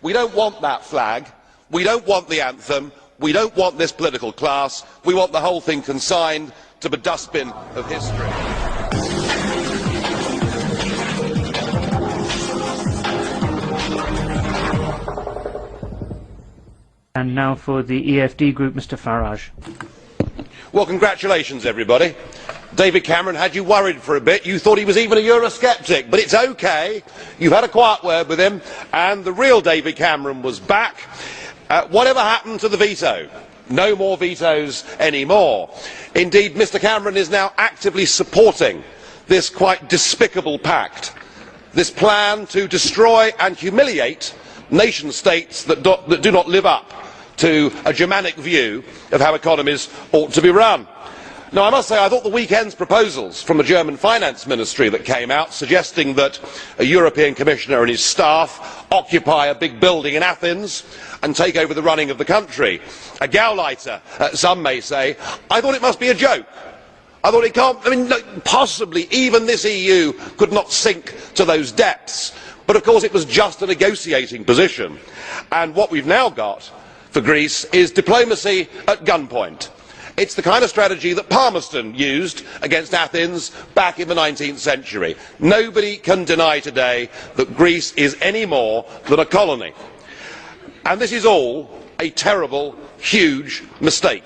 We don't want that flag. We don't want the anthem. We don't want this political class. We want the whole thing consigned to the dustbin of history. And now for the EFD group, Mr. Farage. Well, congratulations, everybody. David Cameron had you worried for a bit. You thought he was even a Eurosceptic, but it's okay. You've had a quiet word with him, and the real David Cameron was back. Whatever happened to the veto? No more vetoes anymore. Indeed, Mr. Cameron is now actively supporting this quite despicable pact, this plan to destroy and humiliate nation states that do not live up to a Germanic view of how economies ought to be run. Now, I must say, I thought the weekend's proposals from the German finance ministry that came out, suggesting that a European commissioner and his staff occupy a big building in Athens and take over the running of the country, a Gauleiter, some may say, I thought it must be a joke. I thought it can't, possibly even this EU could not sink to those depths. But of course it was just a negotiating position. And what we've now got for Greece is diplomacy at gunpoint. It's the kind of strategy that Palmerston used against Athens back in the 19th century. Nobody can deny today that Greece is any more than a colony. And this is all a terrible, huge mistake.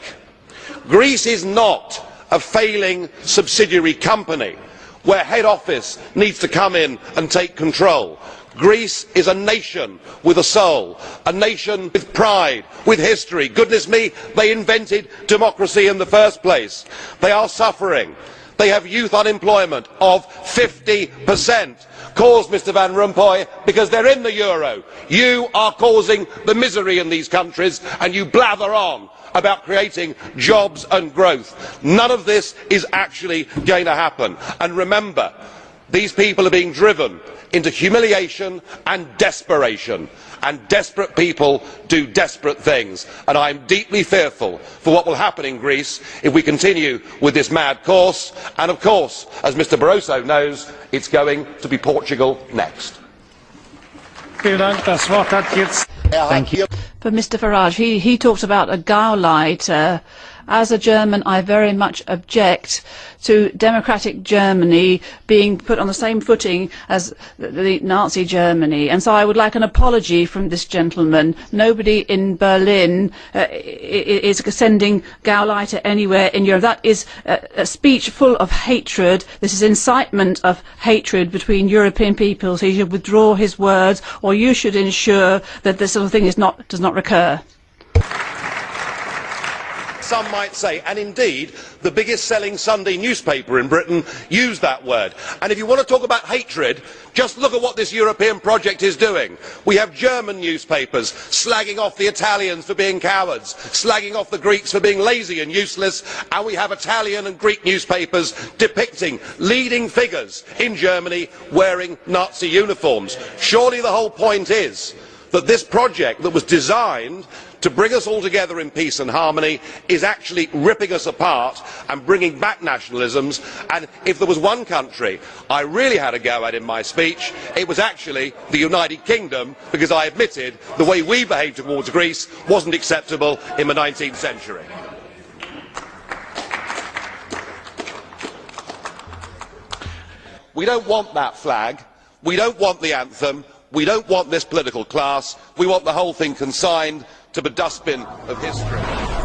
Greece is not a failing subsidiary company where head office needs to come in and take control. Greece is a nation with a soul, a nation with pride, with history. Goodness me, they invented democracy in the first place. They are suffering. They have youth unemployment of 50%, caused, Mr Van Rompuy, because they're in the euro. You are causing the misery in these countries, and you blather on about creating jobs and growth. None of this is actually going to happen. And remember, these people are being driven into humiliation and desperation, and desperate people do desperate things, and I am deeply fearful for what will happen in Greece if we continue with this mad course, and of course, as Mr Barroso knows, it's going to be Portugal next. Thank you. But Mr Farage, he talked about a Gauleiter. As a German, I very much object to democratic Germany being put on the same footing as the Nazi Germany, and so I would like an apology from this gentleman. Nobody in Berlin is sending Gauleiter anywhere in Europe. That is a speech full of hatred. This is incitement of hatred between European peoples. He should withdraw his words, or you should ensure that this sort of thing does not recur. Some might say, and indeed the biggest selling Sunday newspaper in Britain used that word. And if you want to talk about hatred, just look at what this European project is doing. We have German newspapers slagging off the Italians for being cowards, slagging off the Greeks for being lazy and useless, and we have Italian and Greek newspapers depicting leading figures in Germany wearing Nazi uniforms. Surely the whole point is that this project that was designed to bring us all together in peace and harmony is actually ripping us apart and bringing back nationalisms. And if there was one country I really had a go at in my speech, it was actually the United Kingdom, because I admitted the way we behaved towards Greece wasn't acceptable in the 19th century. We don't want that flag. We don't want the anthem. We don't want this political class. We want the whole thing consigned to the dustbin of history.